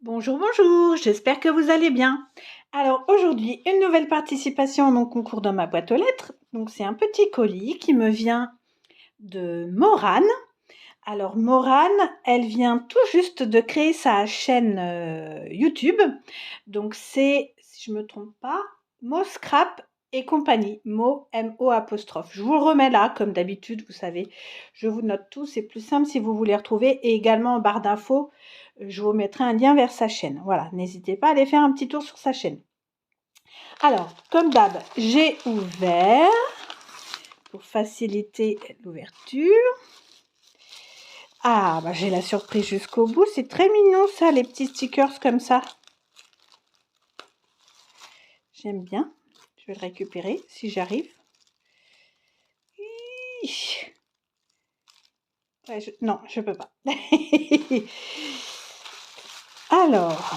Bonjour, bonjour, j'espère que vous allez bien. Alors aujourd'hui, une nouvelle participation à mon concours dans ma boîte aux lettres. Donc c'est un petit colis qui me vient de Morane. Alors Morane, elle vient tout juste de créer sa chaîne YouTube. Donc c'est, si je ne me trompe pas, Mo Scrap et compagnie. Mo, M-O apostrophe. Je vous le remets là, comme d'habitude, vous savez. Je vous note tout, c'est plus simple si vous voulez retrouver. Et également en barre d'infos, je vous mettrai un lien vers sa chaîne. Voilà, n'hésitez pas à aller faire un petit tour sur sa chaîne. Alors, comme d'hab, j'ai ouvert pour faciliter l'ouverture. Ah, bah j'ai la surprise jusqu'au bout. C'est très mignon ça, les petits stickers comme ça. J'aime bien. Je vais le récupérer si j'arrive. Ouais, non, je peux pas. Alors.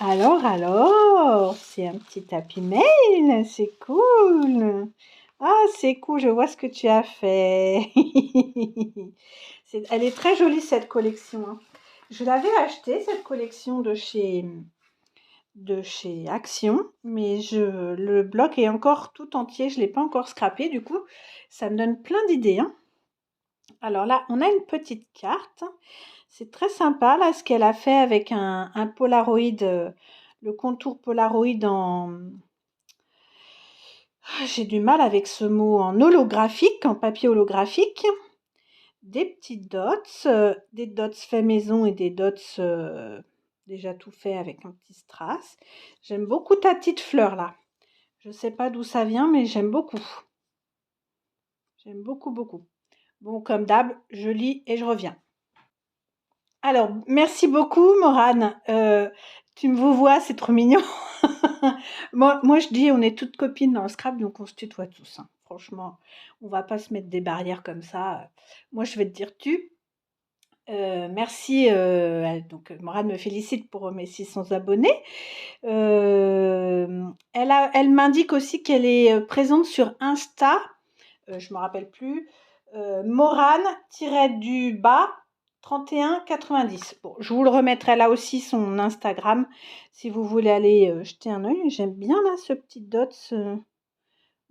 Alors, c'est un petit Happy Mail, c'est cool. Ah, c'est cool, je vois ce que tu as fait. Elle est très jolie cette collection, hein. Je l'avais achetée, cette collection de chez Action, mais le bloc est encore tout entier, je ne l'ai pas encore scrappé, du coup, ça me donne plein d'idées, hein. Alors là, on a une petite carte. C'est très sympa, là, ce qu'elle a fait avec un Polaroid, le contour Polaroid en... J'ai du mal avec ce mot, en holographique, en papier holographique. Des petites dots, des dots fait maison et des dots déjà tout fait avec un petit strass. J'aime beaucoup ta petite fleur, là. Je ne sais pas d'où ça vient, mais j'aime beaucoup. J'aime beaucoup, beaucoup. Bon, comme d'hab, je lis et je reviens. Alors, merci beaucoup, Morane. Tu me vous vois, c'est trop mignon. moi, je dis, on est toutes copines dans le Scrap, donc on se tutoie tous, hein. Franchement, on va pas se mettre des barrières comme ça. Moi, je vais te dire tu. Merci. Donc, Morane me félicite pour mes 600 abonnés. Elle m'indique aussi qu'elle est présente sur Insta. Je me rappelle plus. Morane-du-bas 31,90. Bon, je vous le remettrai là aussi, son Instagram, si vous voulez aller jeter un œil. J'aime bien là ce petit dot,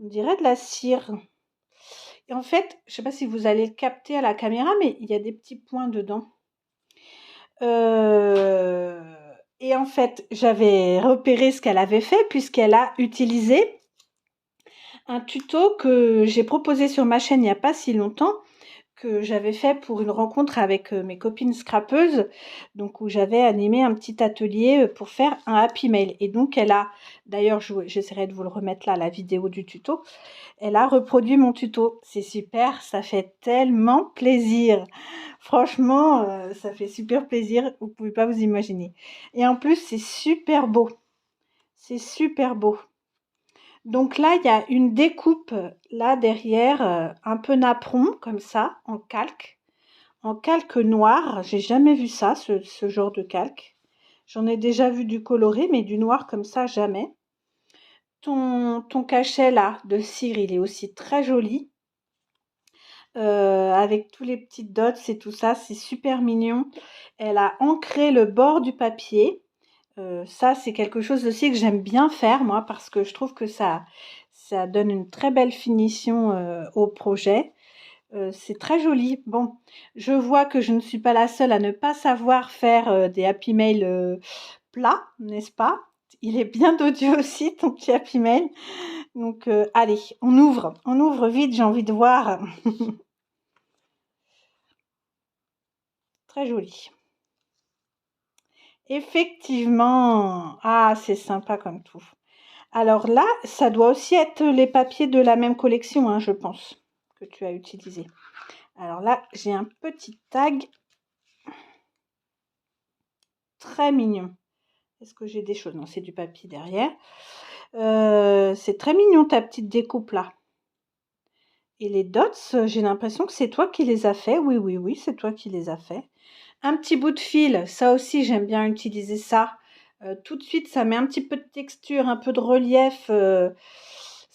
on dirait de la cire. Et en fait, je ne sais pas si vous allez le capter à la caméra, mais il y a des petits points dedans. Et en fait, j'avais repéré ce qu'elle avait fait puisqu'elle a utilisé un tuto que j'ai proposé sur ma chaîne il n'y a pas si longtemps, que j'avais fait pour une rencontre avec mes copines scrapeuses, donc où j'avais animé un petit atelier pour faire un Happy Mail. Et donc elle a, d'ailleurs j'essaierai de vous le remettre là, la vidéo du tuto, elle a reproduit mon tuto. C'est super, ça fait tellement plaisir. Franchement, ça fait super plaisir, vous pouvez pas vous imaginer. Et en plus, c'est super beau. C'est super beau. Donc là, il y a une découpe là derrière, un peu napperon comme ça, en calque noir. J'ai jamais vu ça, ce genre de calque. J'en ai déjà vu du coloré, mais du noir comme ça, jamais. Ton cachet là de cire, il est aussi très joli. Avec tous les petites dots et tout ça, c'est super mignon. Elle a ancré le bord du papier. Ça, c'est quelque chose aussi que j'aime bien faire, moi, parce que je trouve que ça donne une très belle finition au projet. C'est très joli. Bon, je vois que je ne suis pas la seule à ne pas savoir faire des Happy Mail plats, n'est-ce pas? Il est bien dodu aussi, ton petit Happy Mail. Donc, allez, on ouvre vite, j'ai envie de voir. Très joli. Effectivement. Ah, c'est sympa comme tout. Alors là, ça doit aussi être les papiers de la même collection, hein, je pense, que tu as utilisé. Alors là, j'ai un petit tag très mignon. Est-ce que j'ai des choses? Non, c'est du papier derrière. C'est très mignon ta petite découpe là. Et les dots, j'ai l'impression que c'est toi qui les as fait. Oui, oui, oui, c'est toi qui les as fait. Un petit bout de fil, ça aussi j'aime bien utiliser ça. Tout de suite, ça met un petit peu de texture, un peu de relief.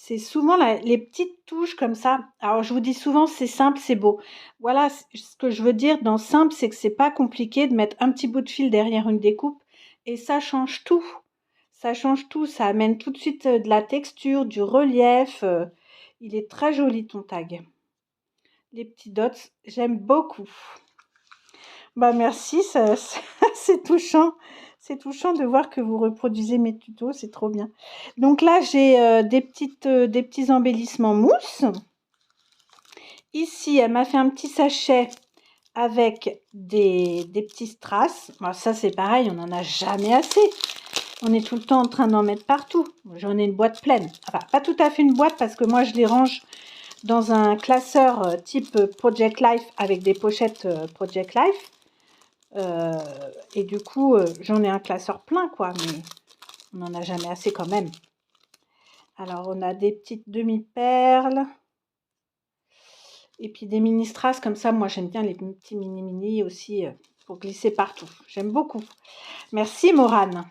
c'est souvent les petites touches comme ça. Alors je vous dis souvent c'est simple, c'est beau. Voilà, ce que je veux dire dans simple, c'est que c'est pas compliqué de mettre un petit bout de fil derrière une découpe et ça change tout. Ça change tout, ça amène tout de suite de la texture, du relief. Il est très joli ton tag. Les petits dots, j'aime beaucoup. Bah merci, c'est touchant. C'est touchant de voir que vous reproduisez mes tutos, c'est trop bien. Donc là, j'ai des petits embellissements mousse. Ici, elle m'a fait un petit sachet avec des petits strass. Bon, ça, c'est pareil, on n'en a jamais assez. On est tout le temps en train d'en mettre partout. J'en ai une boîte pleine. Enfin, pas tout à fait une boîte parce que moi, je les range dans un classeur type Project Life avec des pochettes Project Life. Et du coup, j'en ai un classeur plein, quoi, mais on n'en a jamais assez quand même. Alors, on a des petites demi-perles. Et puis des mini strass comme ça. Moi, j'aime bien les petits mini aussi pour glisser partout. J'aime beaucoup. Merci, Morane.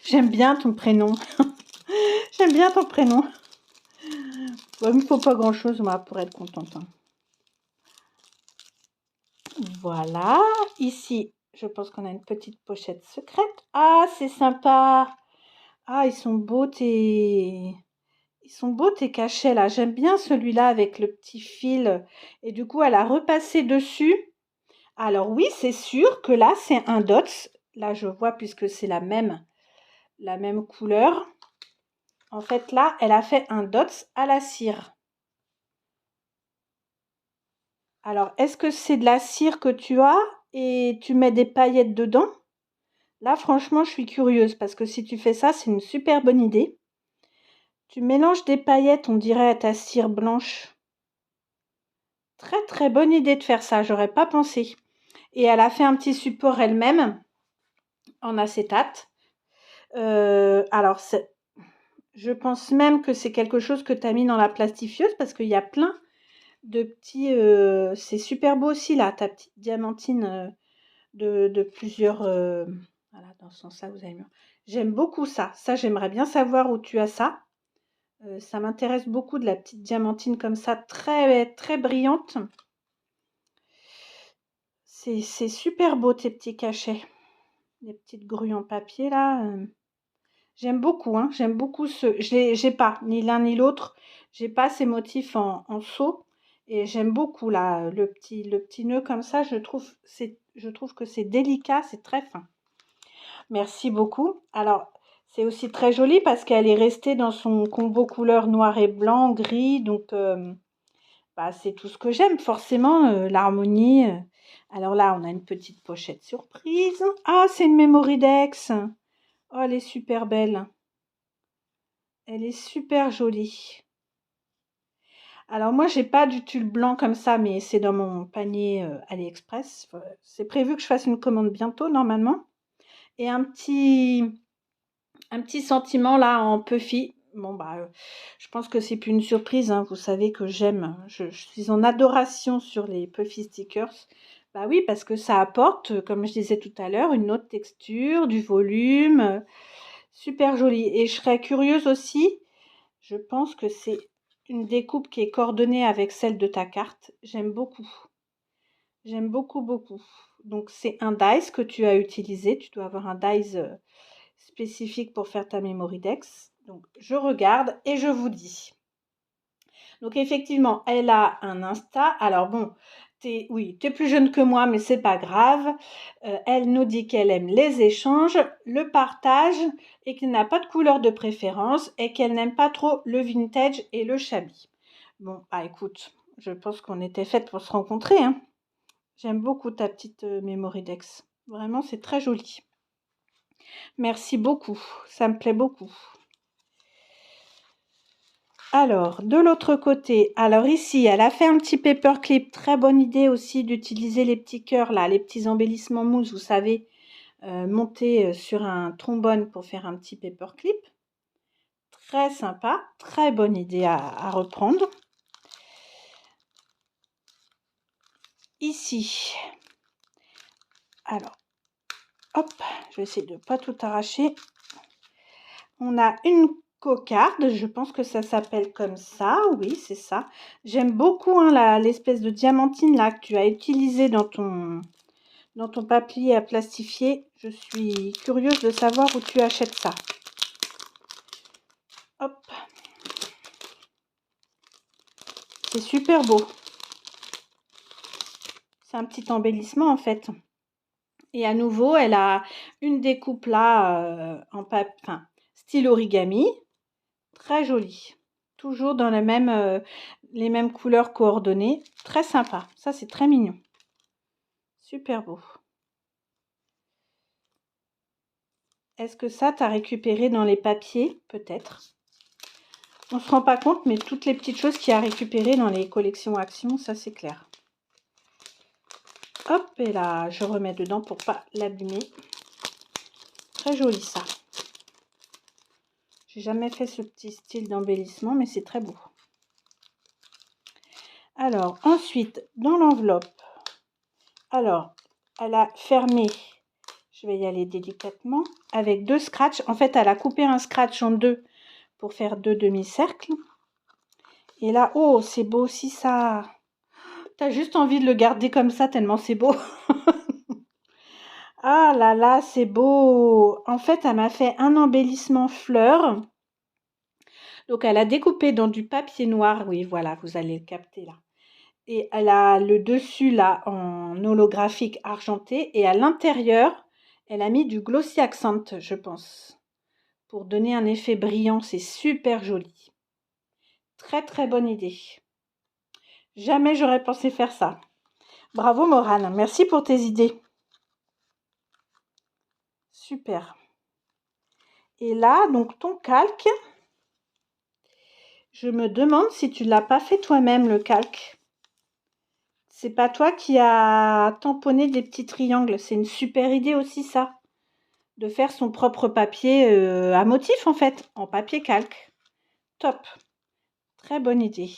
J'aime bien ton prénom. J'aime bien ton prénom. Bon, il ne me faut pas grand-chose, moi, pour être contente. Hein. Voilà. Ici, je pense qu'on a une petite pochette secrète. Ah, c'est sympa. Ah, ils sont beaux tes cachets là. J'aime bien celui-là avec le petit fil. Et du coup, elle a repassé dessus. Alors oui, c'est sûr que là, c'est un dots. Là, je vois puisque c'est la même couleur. En fait, là, elle a fait un dots à la cire. Alors, est-ce que c'est de la cire que tu as et tu mets des paillettes dedans? Là, franchement, je suis curieuse parce que si tu fais ça, c'est une super bonne idée. Tu mélanges des paillettes, on dirait à ta cire blanche. Très, très bonne idée de faire ça, j'aurais pas pensé. Et elle a fait un petit support elle-même en acétate. Alors, je pense même que c'est quelque chose que tu as mis dans la plastifieuse parce qu'il y a plein de petits... c'est super beau aussi, là, ta petite diamantine de plusieurs... voilà, dans ce sens-là, vous avez mis. J'aime beaucoup ça. Ça, j'aimerais bien savoir où tu as ça. Ça m'intéresse beaucoup de la petite diamantine comme ça, très, très brillante. C'est super beau, tes petits cachets. Les petites grues en papier, là. J'aime beaucoup, hein. J'aime beaucoup j'ai pas, ni l'un ni l'autre. J'ai pas ces motifs en seau. Et j'aime beaucoup, là, le petit nœud comme ça. Je trouve que c'est délicat, c'est très fin. Merci beaucoup. Alors, c'est aussi très joli parce qu'elle est restée dans son combo couleur noir et blanc, gris. Donc, bah, c'est tout ce que j'aime, forcément, l'harmonie. Alors là, on a une petite pochette surprise. Ah, c'est une Memoridex. Oh, elle est super belle. Elle est super jolie. Alors moi, j'ai pas du tulle blanc comme ça, mais c'est dans mon panier AliExpress. C'est prévu que je fasse une commande bientôt, normalement. Et un petit sentiment là en puffy. Bon bah, je pense que c'est plus une surprise, hein. Vous savez que je suis en adoration sur les puffy stickers. Bah oui, parce que ça apporte, comme je disais tout à l'heure, une autre texture, du volume, super joli. Et je serais curieuse aussi, je pense que c'est une découpe qui est coordonnée avec celle de ta carte. J'aime beaucoup. J'aime beaucoup, beaucoup. Donc c'est un dies que tu as utilisé. Tu dois avoir un dies spécifique pour faire ta Memoridex. Donc je regarde et je vous dis. Donc effectivement, elle a un Insta. Alors bon, oui, tu es plus jeune que moi, mais c'est pas grave. Elle nous dit qu'elle aime les échanges, le partage et qu'elle n'a pas de couleur de préférence et qu'elle n'aime pas trop le vintage et le shabby. Bon, bah écoute, je pense qu'on était faites pour se rencontrer, hein. J'aime beaucoup ta petite Memoridex. Vraiment, c'est très joli. Merci beaucoup, ça me plaît beaucoup. Alors, de l'autre côté, alors ici, elle a fait un petit paperclip. Très bonne idée aussi d'utiliser les petits cœurs là, les petits embellissements mousse, vous savez, montés sur un trombone pour faire un petit paperclip. Très sympa, très bonne idée à reprendre. Ici, alors, hop, je vais essayer de ne pas tout arracher. On a une cocarde, je pense que ça s'appelle comme ça, oui, c'est ça. J'aime beaucoup hein, l'espèce de diamantine là que tu as utilisé dans ton papier à plastifier. Je suis curieuse de savoir où tu achètes ça. Hop, c'est super beau. C'est un petit embellissement en fait. Et à nouveau, elle a une découpe là en papier, enfin, style origami, très jolie. Toujours dans les mêmes couleurs coordonnées, très sympa. Ça, c'est très mignon. Super beau. Est-ce que ça, t'as récupéré dans les papiers? Peut-être. On se rend pas compte, mais toutes les petites choses qu'il y a récupérées dans les collections Action, ça c'est clair. Hop, et là, je remets dedans pour pas l'abîmer. Très joli ça. J'ai jamais fait ce petit style d'embellissement, mais c'est très beau. Alors, ensuite, dans l'enveloppe, alors, elle a fermé, je vais y aller délicatement, avec 2 scratchs. En fait, elle a coupé un scratch en 2 pour faire 2 demi-cercles. Et là, oh, c'est beau aussi ça. T'as juste envie de le garder comme ça, tellement c'est beau. Ah là là, c'est beau. En fait, elle m'a fait un embellissement fleur. Donc, elle a découpé dans du papier noir. Oui, voilà, vous allez le capter là. Et elle a le dessus là en holographique argenté. Et à l'intérieur, elle a mis du glossy accent, je pense. Pour donner un effet brillant. C'est super joli. Très très bonne idée. Jamais j'aurais pensé faire ça. Bravo Morane, merci pour tes idées. Super. Et là, donc ton calque, je me demande si tu ne l'as pas fait toi-même le calque. C'est pas toi qui as tamponné des petits triangles. C'est une super idée aussi ça. De faire son propre papier à motif en fait, en papier calque. Top. Très bonne idée.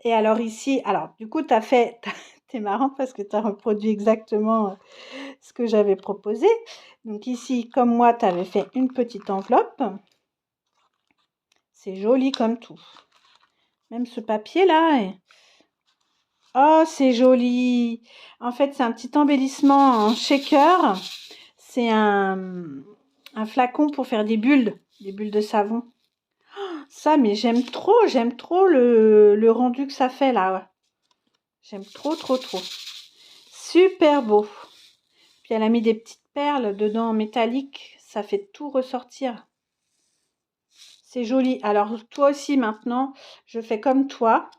Et alors ici, alors du coup, t'es marrant parce que tu as reproduit exactement ce que j'avais proposé. Donc ici, comme moi, tu avais fait une petite enveloppe. C'est joli comme tout. Même ce papier-là. Oh, c'est joli. En fait, c'est un petit embellissement en shaker. C'est un flacon pour faire des bulles de savon. Ça, mais j'aime trop le rendu que ça fait là. Ouais. J'aime trop, trop, trop. Super beau. Puis elle a mis des petites perles dedans métalliques. Ça fait tout ressortir. C'est joli. Alors, toi aussi, maintenant, je fais comme toi.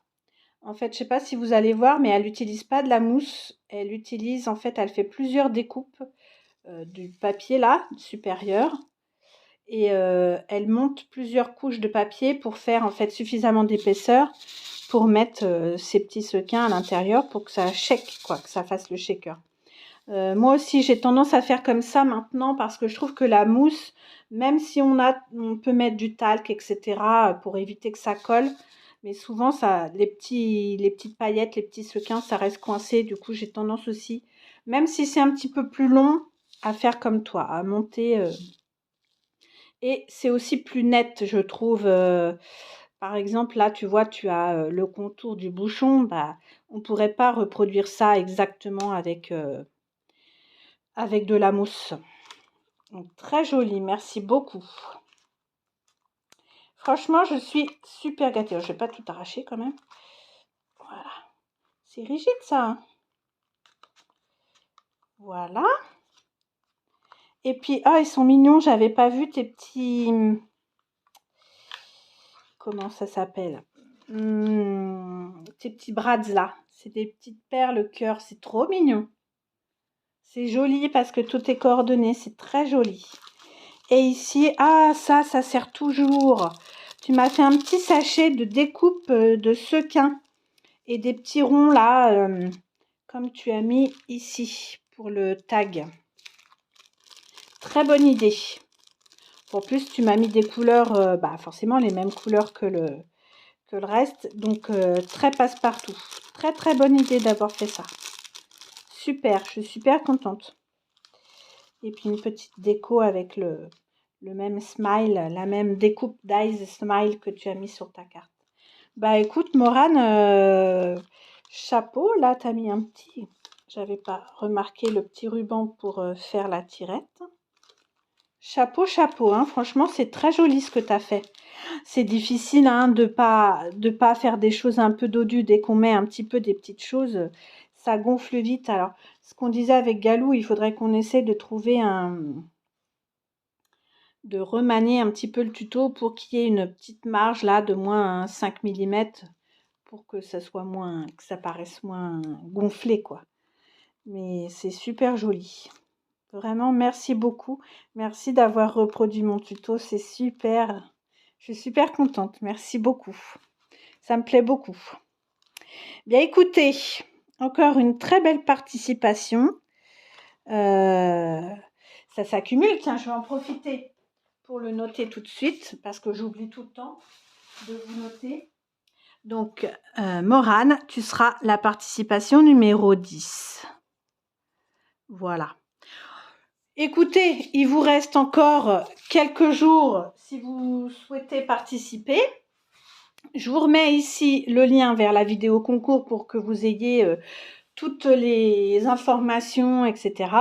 En fait, je sais pas si vous allez voir, mais elle n'utilise pas de la mousse. Elle utilise, en fait, elle fait plusieurs découpes du papier là, supérieur. Et elle monte plusieurs couches de papier pour faire, en fait, suffisamment d'épaisseur pour mettre ces petits sequins à l'intérieur pour que ça shake, quoi, que ça fasse le shaker. Moi aussi, j'ai tendance à faire comme ça maintenant parce que je trouve que la mousse, même si on peut mettre du talc, etc., pour éviter que ça colle, mais souvent, les petites paillettes, les petits sequins, ça reste coincé. Du coup, j'ai tendance aussi, même si c'est un petit peu plus long, à faire comme toi, à monter. Et c'est aussi plus net, je trouve. Par exemple, là, tu vois, tu as le contour du bouchon. Bah, on ne pourrait pas reproduire ça exactement avec de la mousse. Donc, très joli, merci beaucoup. Franchement, je suis super gâtée. Je ne vais pas tout arracher quand même. Voilà. C'est rigide ça. Hein. Voilà. Et puis, ah, ils sont mignons. J'avais pas vu tes petits... Comment ça s'appelle tes petits brads là. C'est des petites perles cœur. C'est trop mignon. C'est joli parce que tout est coordonné. C'est très joli. Et ici, ah, ça sert toujours. Tu m'as fait un petit sachet de découpe de sequins et des petits ronds là, comme tu as mis ici pour le tag. Très bonne idée. En plus, tu m'as mis des couleurs, forcément les mêmes couleurs que le reste. Donc, très passe-partout. Très, très bonne idée d'avoir fait ça. Super, je suis super contente. Et puis, une petite déco avec le même smile, la même découpe d'eyes smile que tu as mis sur ta carte. Bah écoute, Morane, chapeau, là, tu as mis un petit... J'avais pas remarqué le petit ruban pour faire la tirette. Chapeau, chapeau, hein. Franchement, c'est très joli ce que tu as fait. C'est difficile hein, de pas faire des choses un peu dodues. Dès qu'on met un petit peu des petites choses, ça gonfle vite. Alors, ce qu'on disait avec Galou, il faudrait qu'on essaie de trouver de remanier un petit peu le tuto pour qu'il y ait une petite marge là de moins 5 millimètres pour que ça soit moins, que ça paraisse moins gonflé quoi. Mais c'est super joli. Vraiment, merci beaucoup. Merci d'avoir reproduit mon tuto, c'est super. Je suis super contente, merci beaucoup. Ça me plaît beaucoup. Bien écoutez, encore une très belle participation. Ça s'accumule, tiens, je vais en profiter pour le noter tout de suite parce que j'oublie tout le temps de vous noter. Donc, Morane, tu seras la participation numéro 10. Voilà. Écoutez, il vous reste encore quelques jours si vous souhaitez participer. Je vous remets ici le lien vers la vidéo concours pour que vous ayez toutes les informations, etc.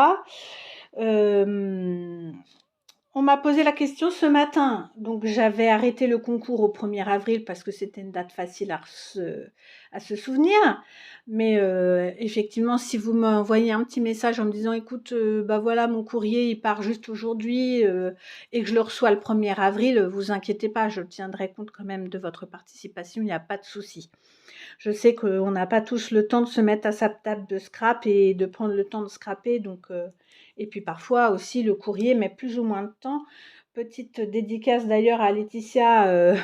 On m'a posé la question ce matin, donc j'avais arrêté le concours au 1er avril parce que c'était une date facile à se souvenir. Mais effectivement, si vous m'envoyez un petit message en me disant « Écoute, bah voilà, mon courrier, il part juste aujourd'hui et que je le reçois le 1er avril, vous inquiétez pas, je tiendrai compte quand même de votre participation, il n'y a pas de souci. » Je sais qu'on n'a pas tous le temps de se mettre à sa table de scrap et de prendre le temps de scraper, donc... Et puis parfois aussi le courrier met plus ou moins de temps. Petite dédicace d'ailleurs à Laetitia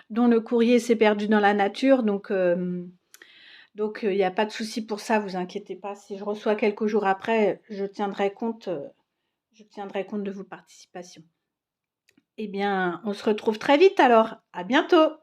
dont le courrier s'est perdu dans la nature. Donc il n'y a pas de souci pour ça, vous inquiétez pas. Si je reçois quelques jours après, je tiendrai compte de vos participations. Eh bien, on se retrouve très vite alors. À bientôt.